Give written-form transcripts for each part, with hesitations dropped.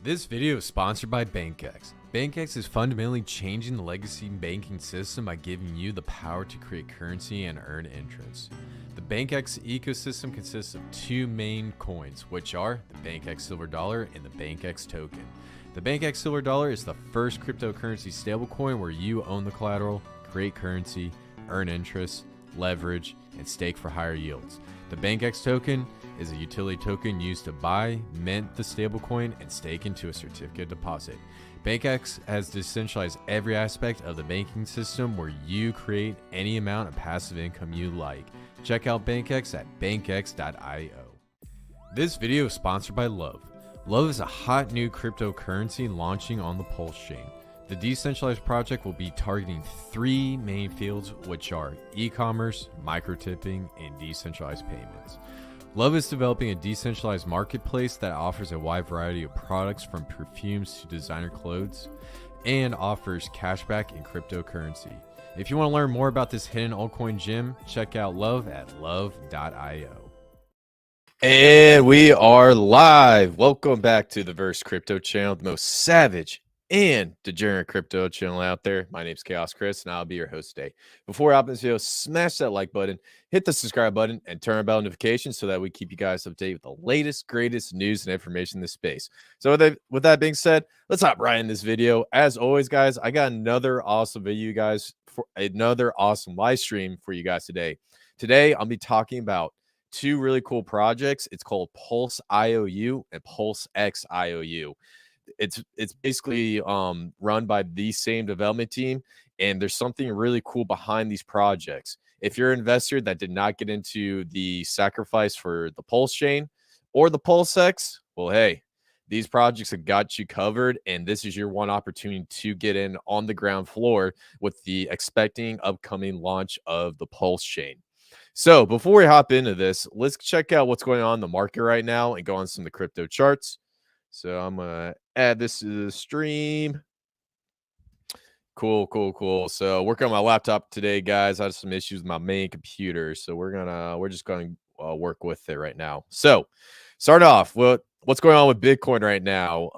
This video is sponsored by BankX. BankX is fundamentally changing the legacy banking system by giving you the power to create currency and earn interest. The BankX ecosystem consists of two main coins, which are the BankX Silver Dollar and the BankX Token. The BankX Silver Dollar is the first cryptocurrency stablecoin where you own the collateral, create currency, earn interest, leverage, and stake for higher yields. The BankX token is a utility token used to buy, mint the stablecoin, and stake into a certificate deposit. BankX has decentralized every aspect of the banking system where you create any amount of passive income you like. Check out BankX at bankx.io. This video is sponsored by Love. Love is a hot new cryptocurrency launching on the Pulsechain. The decentralized project will be targeting three main fields, which are e-commerce, microtipping, and decentralized payments. Love is developing a decentralized marketplace that offers a wide variety of products from perfumes to designer clothes and offers cashback in cryptocurrency. If you want to learn more about this hidden altcoin gem, check out Love at love.io. And we are live. Welcome back to the Verse Crypto channel, the most savage and degenerate crypto channel out there. My name's Khaos Kris, and I'll be your host today. Before I hop in this video, smash that like button, hit the subscribe button, and turn on bell notifications so that we keep you guys updated with the latest, greatest news and information in this space. So with that being said, let's hop right in this video. As always, guys, I got another awesome video, guys, for another awesome live stream for you guys today. Today, I'll be talking about two really cool projects. It's called Pulse IOU and Pulse X IOU. It's basically run by the same development team, and there's something really cool behind these projects. If you're an investor that did not get into the sacrifice for the Pulsechain or the Pulse X, well, hey, these projects have got you covered, and this is your one opportunity to get in on the ground floor with the expecting upcoming launch of the Pulsechain. So before we hop into this, let's check out what's going on in the market right now and go on some of the crypto charts. So I'm going to add this to the stream. Cool. So working on my laptop today, guys. I had some issues with my main computer, so we're just going to work with it right now. So start off, what's going on with Bitcoin right now?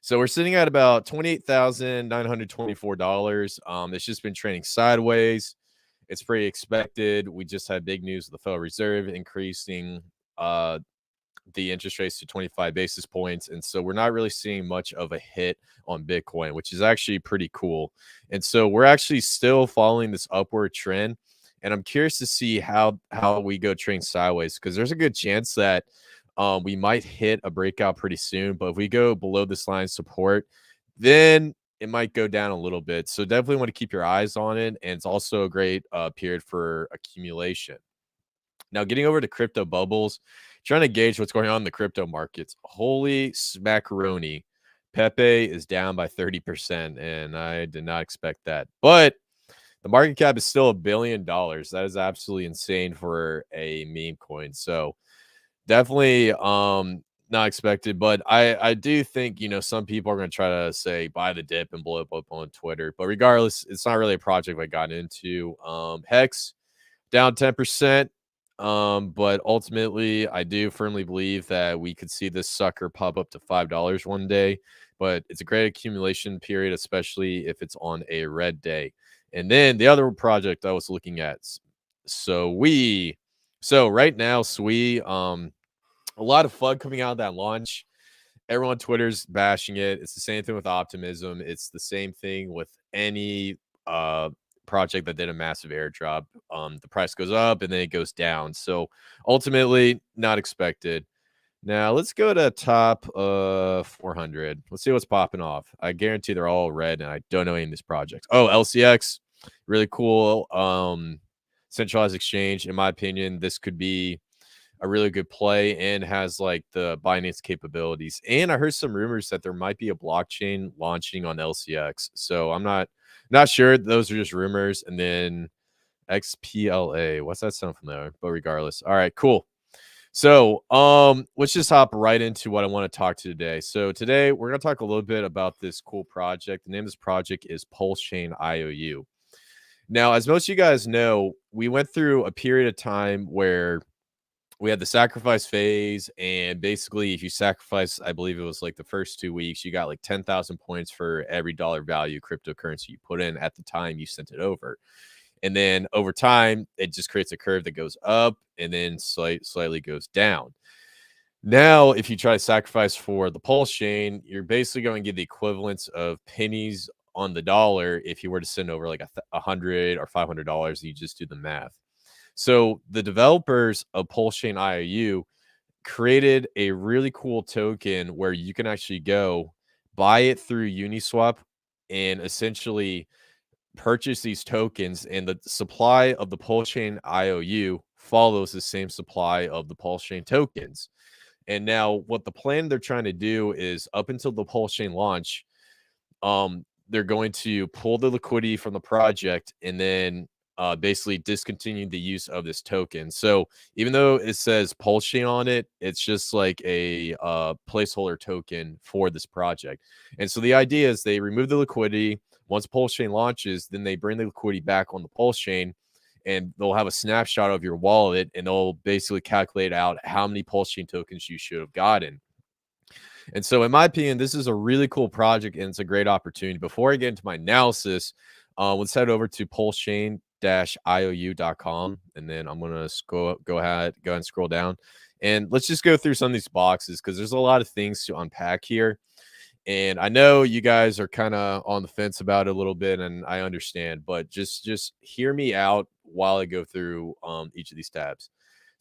So we're sitting at about $28,924. It's just been trading sideways. It's pretty expected. We just had big news of the Federal Reserve increasing the interest rates to 25 basis points. And so we're not really seeing much of a hit on Bitcoin, which is actually pretty cool. And so we're actually still following this upward trend. And I'm curious to see how we go trading sideways, because there's a good chance that we might hit a breakout pretty soon. But if we go below this line of support, then it might go down a little bit. So definitely want to keep your eyes on it. And it's also a great period for accumulation. Now, getting over to crypto bubbles, trying to gauge what's going on in the crypto markets. Holy smackaroni. Pepe is down by 30%, and I did not expect that. But the market cap is still $1 billion. That is absolutely insane for a meme coin. So definitely not expected. But I do think, some people are going to try to say buy the dip and blow it up on Twitter. But regardless, it's not really a project I got into. Hex down 10%. But ultimately, I do firmly believe that we could see this sucker pop up to $5 one day. But it's a great accumulation period, especially if it's on a red day. And then the other project I was looking at, so right now, Sui, a lot of FUD coming out of that launch. Everyone on Twitter's bashing it. It's the same thing with Optimism. It's the same thing with any project that did a massive airdrop. The price goes up and then it goes down. So ultimately, not expected. Now let's go to top 400. Let's see what's popping off. I guarantee they're all red, and I don't know any of these projects. Oh, LCX, really cool. Centralized exchange. In my opinion, this could be a really good play and has like the Binance capabilities. And I heard some rumors that there might be a blockchain launching on LCX. So I'm not sure. Those are just rumors. And then XPLA. What's that sound familiar? But regardless. All right, cool. So let's just hop right into what I want to talk to today. So today we're going to talk a little bit about this cool project. The name of this project is Pulsechain IOU. Now, as most of you guys know, we went through a period of time where we had the sacrifice phase, and basically if you sacrifice, I believe it was like the first 2 weeks, you got like 10,000 points for every dollar value cryptocurrency you put in at the time you sent it over. And then over time, it just creates a curve that goes up and then slightly goes down. Now, if you try to sacrifice for the Pulsechain, you're basically going to get the equivalence of pennies on the dollar if you were to send over like $100 or $500. You just do the math. So the developers of Pulsechain IOU created a really cool token where you can actually go buy it through Uniswap and essentially purchase these tokens, and the supply of the Pulsechain IOU follows the same supply of the Pulsechain tokens. And now what the plan they're trying to do is up until the Pulsechain launch, they're going to pull the liquidity from the project and then basically discontinue the use of this token. So even though it says Pulsechain on it, it's just like a placeholder token for this project. And so the idea is they remove the liquidity. Once Pulsechain launches, then they bring the liquidity back on the Pulsechain, and they'll have a snapshot of your wallet, and they'll basically calculate out how many Pulsechain tokens you should have gotten. And so in my opinion, this is a really cool project, and it's a great opportunity. Before I get into my analysis, let's head over to pulsechain-iou.com, and then I'm going to go ahead and scroll down. And let's just go through some of these boxes because there's a lot of things to unpack here. And I know you guys are kind of on the fence about it a little bit, and I understand, but just hear me out while I go through each of these tabs.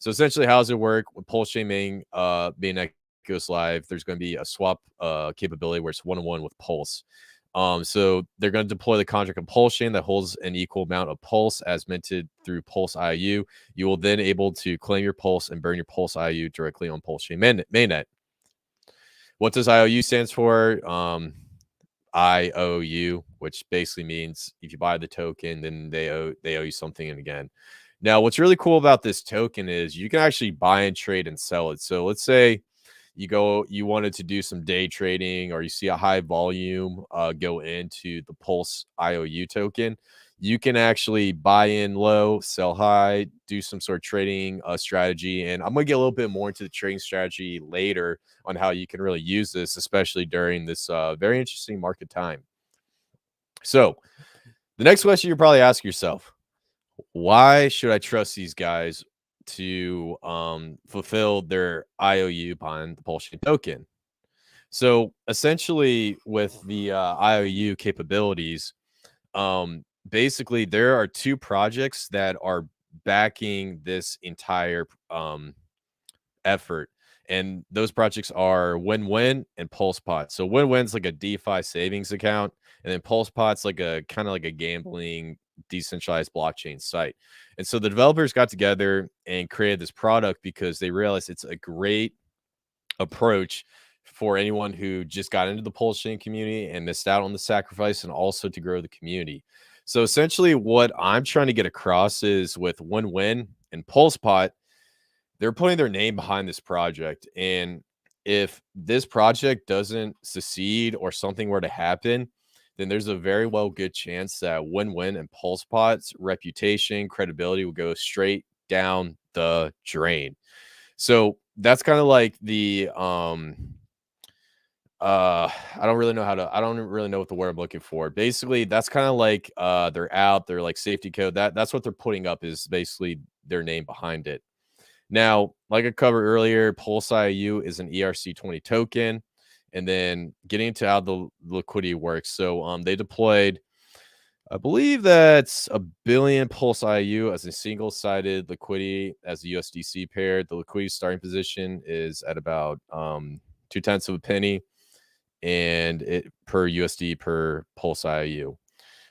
So essentially, how does it work? With Pulsechain being that goes live, there's going to be a swap capability where it's one-on-one with Pulse. So they're going to deploy the contract of Pulsechain that holds an equal amount of Pulse as minted through Pulse IOU. You will then able to claim your Pulse and burn your Pulse IOU directly on Pulsechain mainnet. What does IOU stands for? IOU, which basically means if you buy the token, then they owe you something. And again, now what's really cool about this token is you can actually buy and trade and sell it. So let's say you wanted to do some day trading, or you see a high volume go into the Pulse IOU token. You can actually buy in low, sell high, do some sort of trading strategy. And I'm going to get a little bit more into the trading strategy later on how you can really use this, especially during this very interesting market time. So the next question you probably ask yourself, why should I trust these guys to fulfill their IOU behind the Pulsechain token? So essentially with the IOU capabilities, basically there are two projects that are backing this entire effort, and those projects are Win-Win and Pulsepot. So Win-Win's like a DeFi savings account, and then Pulsepot's like a kind of like a gambling decentralized blockchain site. And so the developers got together and created this product because they realized it's a great approach for anyone who just got into the Pulsechain community and missed out on the sacrifice, and also to grow the community. So essentially what I'm trying to get across is with Win-Win and Pulsepot, they're putting their name behind this project. And if this project doesn't succeed or something were to happen, then there's a very well good chance that Win-Win and Pulsepot's reputation, credibility will go straight down the drain. So that's kind of like the I don't really know what the word I'm looking for. Basically, that's kind of like they're like safety code. That's what they're putting up, is basically their name behind it. Now, like I covered earlier, Pulse IOU is an ERC20 token, and then getting into how the liquidity works. So they deployed, I believe that's 1 billion Pulse IOU as a single-sided liquidity as a USDC pair. The liquidity starting position is at about 0.2 of a penny, and it per USD per Pulse IOU.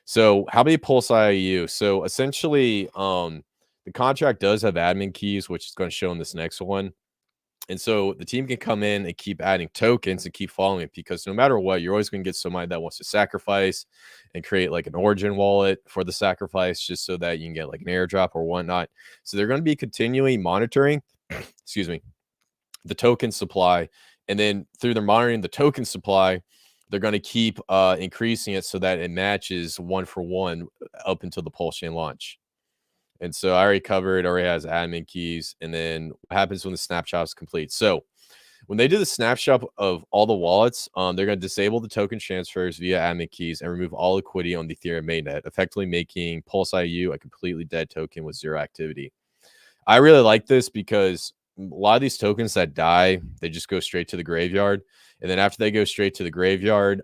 So how many Pulse IOU? So essentially, the contract does have admin keys, which is going to show in this next one. And so the team can come in and keep adding tokens and keep following it, because no matter what, you're always going to get somebody that wants to sacrifice and create like an origin wallet for the sacrifice, just so that you can get like an airdrop or whatnot. So they're going to be continually monitoring, excuse me, the token supply. And then through their monitoring the token supply, they're going to keep increasing it so that it matches 1-for-1 up until the Pulsechain launch. And so I already covered, already has admin keys. And then what happens when the snapshot is complete? So when they do the snapshot of all the wallets, they're going to disable the token transfers via admin keys and remove all liquidity on the Ethereum mainnet, effectively making Pulse IU a completely dead token with zero activity. I really like this because a lot of these tokens that die, they just go straight to the graveyard. And then after they go straight to the graveyard,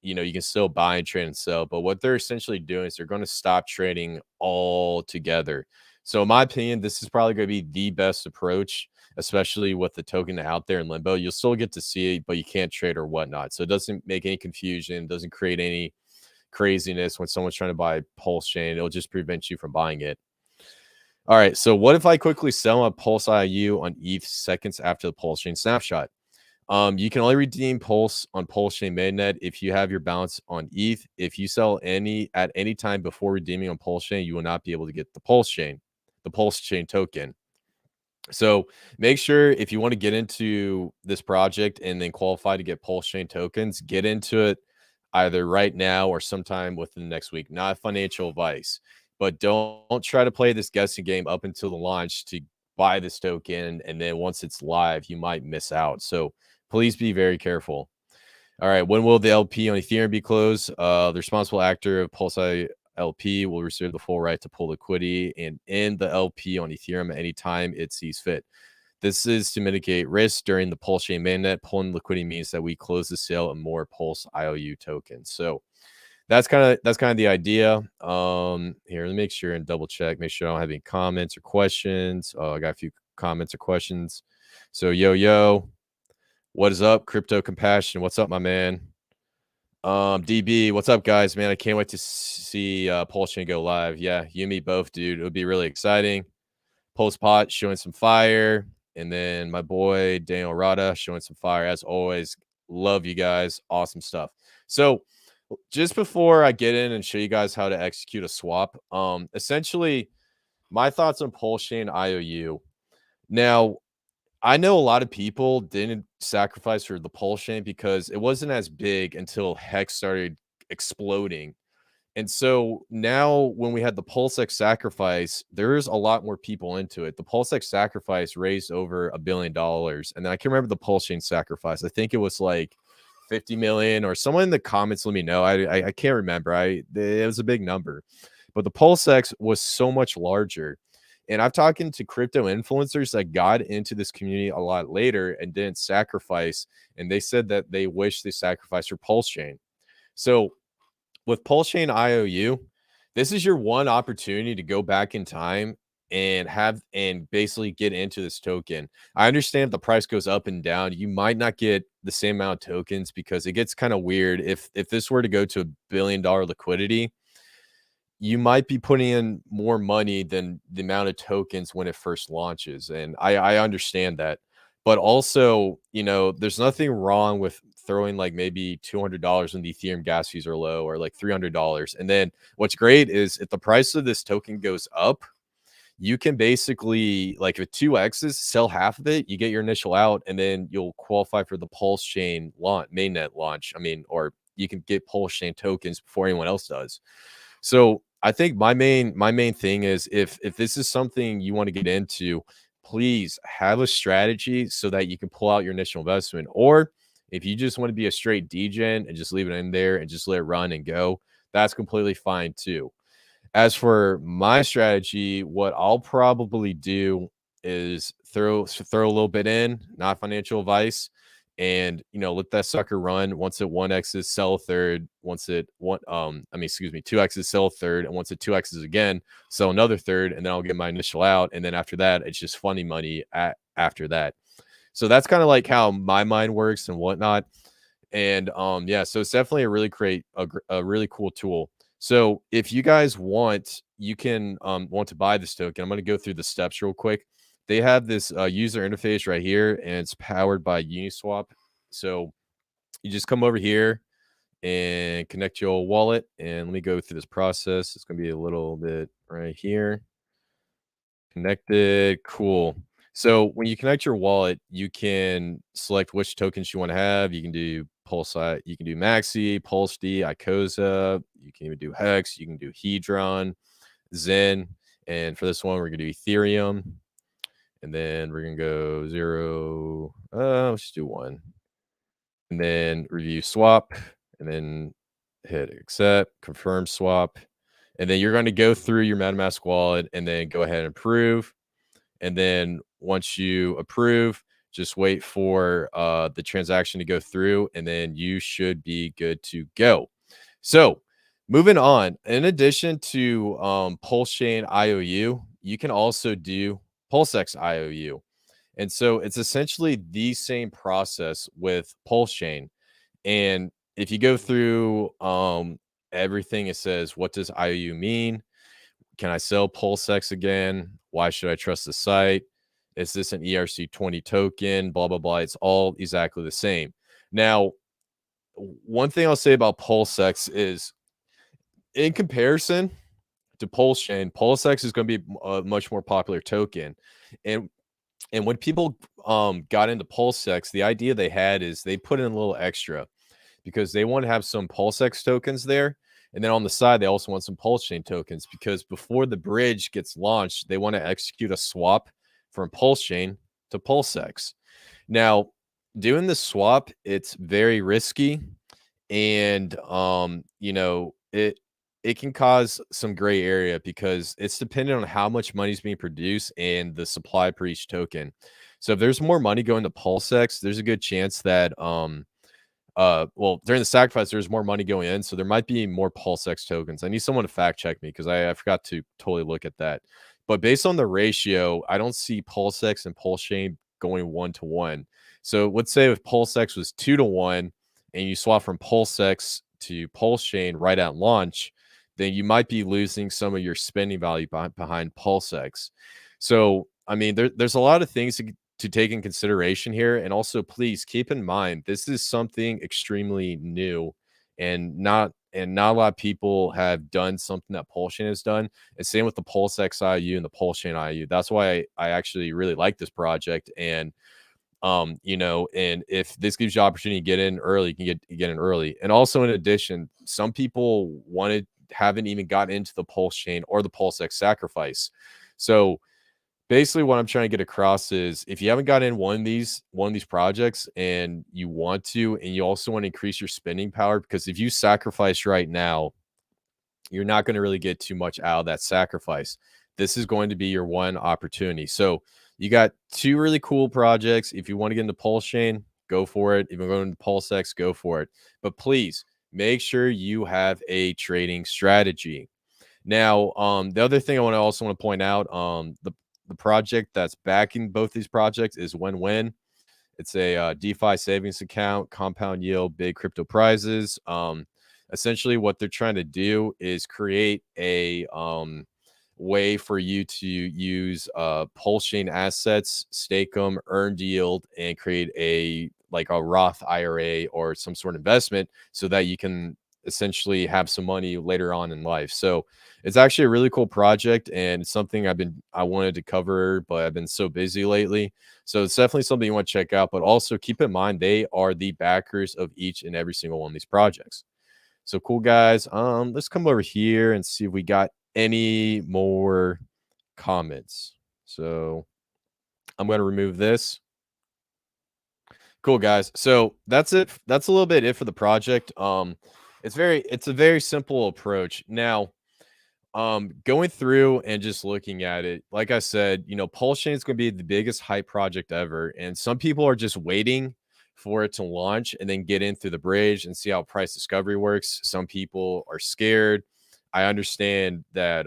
you know, you can still buy and trade and sell. But what they're essentially doing is they're going to stop trading altogether. So in my opinion, this is probably going to be the best approach, especially with the token out there in limbo. You'll still get to see it, but you can't trade or whatnot. So it doesn't make any confusion, doesn't create any craziness when someone's trying to buy Pulsechain. It'll just prevent you from buying it. All right, so what if I quickly sell a Pulse IU on ETH seconds after the Pulsechain snapshot? You can only redeem Pulse on Pulsechain mainnet if you have your balance on ETH. If you sell at any time before redeeming on Pulsechain, you will not be able to get the Pulsechain token. So make sure if you want to get into this project and then qualify to get Pulsechain tokens, get into it either right now or sometime within the next week. Not financial advice, but don't try to play this guessing game up until the launch to buy this token. And then once it's live, you might miss out. So please be very careful. All right. When will the LP on Ethereum be closed? The responsible actor of Pulse LP will reserve the full right to pull liquidity and end the LP on Ethereum at any time it sees fit. This is to mitigate risk during the Pulsechain mainnet. Pulling liquidity means that we close the sale of more Pulse IOU tokens. So that's kind of the idea. Here, let me make sure and double check, make sure I don't have any comments or questions. I got a few comments or questions. So yo, what is up? Crypto Compassion, what's up, my man? DB, what's up, guys? Man, I can't wait to see Pulsechain go live. Yeah, you and me both, dude. It would be really exciting. Postpot showing some fire, and then my boy Daniel Rada showing some fire as always. Love you guys, awesome stuff. So just before I get in and show you guys how to execute a swap, essentially my thoughts on Pulsechain IOU. Now, I know a lot of people didn't sacrifice for the Pulsechain because it wasn't as big until Hex started exploding. And so now when we had the PulseX sacrifice, there's a lot more people into it. The PulseX sacrifice raised over $1 billion. And then I can remember the Pulsechain sacrifice. I think it was like 50 million, or someone in the comments let me know. I can't remember. It was a big number. But the PulseX was so much larger. And I've talked to crypto influencers that got into this community a lot later and didn't sacrifice. And they said that they wish they sacrificed for Pulsechain. So with Pulsechain IOU, this is your one opportunity to go back in time and basically get into this token. I understand the price goes up and down. You might not get the same amount of tokens because it gets kind of weird. If this were to go to $1 billion liquidity, you might be putting in more money than the amount of tokens when it first launches. And I understand that. But also, you know, there's nothing wrong with throwing like maybe $200 when the Ethereum gas fees are low, or like $300. And then what's great is if the price of this token goes up, you can basically, like, if 2x's, sell half of it, you get your initial out, and then you'll qualify for the Pulsechain mainnet launch. I mean, or you can get Pulsechain tokens before anyone else does. So I think my main thing is if this is something you want to get into, please have a strategy so that you can pull out your initial investment. Or if you just want to be a straight degen and just leave it in there and just let it run and go, that's completely fine too. As for my strategy, what I'll probably do is throw a little bit in, not financial advice, and let that sucker run. Once it 1x's, sell a third. Once it 2x's, sell a third, and once it 2x's again, sell another third, and then I'll get my initial out, and then after that it's just funny money after that. So that's kind of like how my mind works and whatnot. And yeah, so it's definitely a really cool tool. So if you guys want, you can want to buy this token. I'm going to go through the steps real quick. They have this user interface right here, and it's powered by Uniswap. So you just come over here and connect your wallet. And let me go through this process. It's going to be a little bit right here. Connected. Cool. So when you connect your wallet, you can select which tokens you want to have. You can do Pulse, you can do Maxi, Pulse D, Icosa. You can even do Hex. You can do Hedron. Zen. And for this one, we're going to do Ethereum. And then we're going to go 0. Let's just do 1. And then review swap. And then hit accept, confirm swap. And then you're going to go through your MetaMask wallet and then go ahead and approve. And then once you approve, just wait for the transaction to go through, and then you should be good to go. So moving on, in addition to Pulsechain IOU, you can also do PulseX IOU. And so it's essentially the same process with Pulsechain. And if you go through everything, it says, what does IOU mean? Can I sell PulseX again? Why should I trust the site? Is this an ERC20 token? Blah, blah, blah. It's all exactly the same. Now, one thing I'll say about PulseX is, in comparison to Pulsechain, PulseX is going to be a much more popular token. And when people got into PulseX, the idea they had is they put in a little extra because they want to have some PulseX tokens there. And then on the side, they also want some Pulsechain tokens, because before the bridge gets launched, they want to execute a swap from Pulsechain to PulseX. Now, doing the swap, it's very risky, and it can cause some gray area because it's dependent on how much money is being produced and the supply per each token. So if there's more money going to PulseX, there's a good chance that during the sacrifice, there's more money going in, so there might be more PulseX tokens. I need someone to fact check me because I forgot to totally look at that. But based on the ratio, I don't see PulseX and Pulsechain going 1-to-1. So let's say if PulseX was 2-to-1 and you swap from PulseX to Pulsechain right at launch, then you might be losing some of your spending value behind PulseX. So, I mean, there's a lot of things to take in consideration here. And also, please keep in mind, this is something extremely new, and not a lot of people have done something that Pulsechain has done. And same with the PulseX IOU and the Pulsechain IOU. That's why I actually really like this project. And and if this gives you opportunity to get in early, you can get in early. And also, in addition, some people haven't even gotten into the Pulsechain or the PulseX sacrifice. So basically what I'm trying to get across is, if you haven't got in one of these projects and you want to, and you also want to increase your spending power, because if you sacrifice right now, you're not going to really get too much out of that sacrifice. This is going to be your one opportunity. So you got 2 really cool projects. If you want to get into Pulsechain, go for it. If you're going to PulseX, go for it. But please make sure you have a trading strategy. Now, the other thing I want to point out, the project that's backing both these projects is Win-Win. It's a DeFi savings account, compound yield, big crypto prizes. Essentially, what they're trying to do is create a way for you to use Pulsechain assets, stake them, earn yield, and create a Roth IRA or some sort of investment, so that you can essentially have some money later on in life. So it's actually a really cool project, and it's something I wanted to cover, but I've been so busy lately. So it's definitely something you want to check out. But also keep in mind, they are the backers of each and every single one of these projects. So cool, guys. Let's come over here and see if we got any more comments. So I'm going to remove this. Cool, guys. So that's it. That's a little bit it for the project. It's a very simple approach. Now, going through and just looking at it, like I said, Pulsechain is going to be the biggest hype project ever, and some people are just waiting for it to launch and then get in through the bridge and see how price discovery works. Some people are scared. I understand that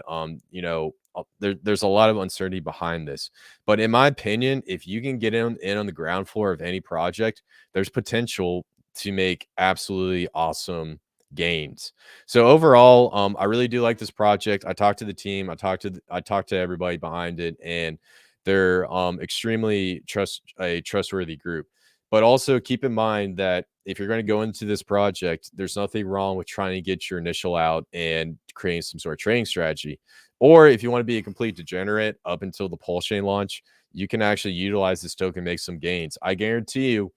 there's a lot of uncertainty behind this, but in my opinion, if you can get in on the ground floor of any project, there's potential to make absolutely awesome gains. So overall, I really do like this project. I talked to the team, I talked to everybody behind it, and they're extremely trustworthy group. But also keep in mind that if you're going to go into this project, there's nothing wrong with trying to get your initial out and creating some sort of trading strategy. Or if you want to be a complete degenerate up until the Pulsechain launch, you can actually utilize this token, make some gains. I guarantee you,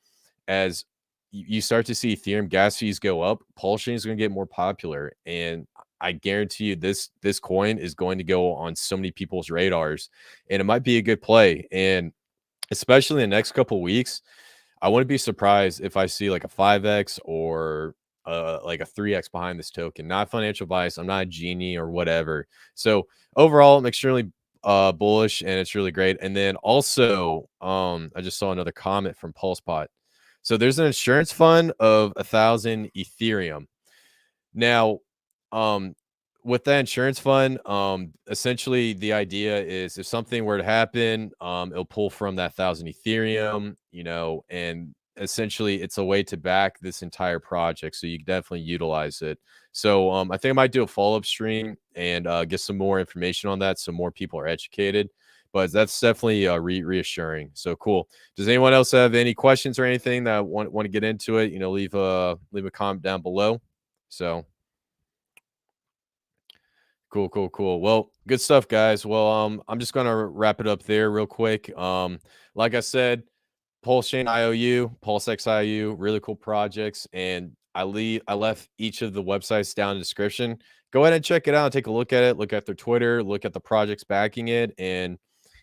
as you start to see Ethereum gas fees go up, Pulsechain is going to get more popular. And I guarantee you this coin is going to go on so many people's radars, and it might be a good play. And especially in the next couple weeks, I wouldn't be surprised if I see like a 5x or like a 3x behind this token. Not financial advice. I'm not a genie or whatever. So overall, I'm extremely bullish, and it's really great. And then also, I just saw another comment from Pulsepot. So there's an insurance fund of 1,000 Ethereum. Now, um, with that insurance fund, essentially the idea is if something were to happen, it'll pull from that 1,000 Ethereum, you know, and essentially it's a way to back this entire project. So you can definitely utilize it. So I think I might do a follow-up stream and get some more information on that so more people are educated. But that's definitely reassuring. So cool. Does anyone else have any questions or anything that want to get into it? You know, leave a comment down below. So cool. Well, good stuff, guys. Well, I'm just gonna wrap it up there real quick. Like I said, Pulsechain IOU, PulseX IOU, really cool projects, and I left each of the websites down in the description. Go ahead and check it out, take a look at it, look at their Twitter, look at the projects backing it, and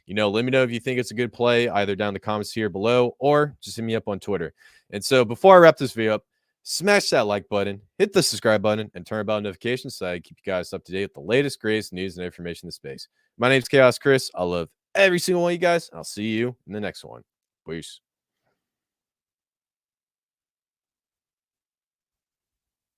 you know, let me know if you think it's a good play, either down in the comments here below or just hit me up on Twitter. And so before I wrap this video up, smash that like button, hit the subscribe button, and turn on bell notifications so I keep you guys up to date with the latest, greatest news and information in the space. My name's Khaos Kris. I love every single one of you guys. I'll see you in the next one. Peace.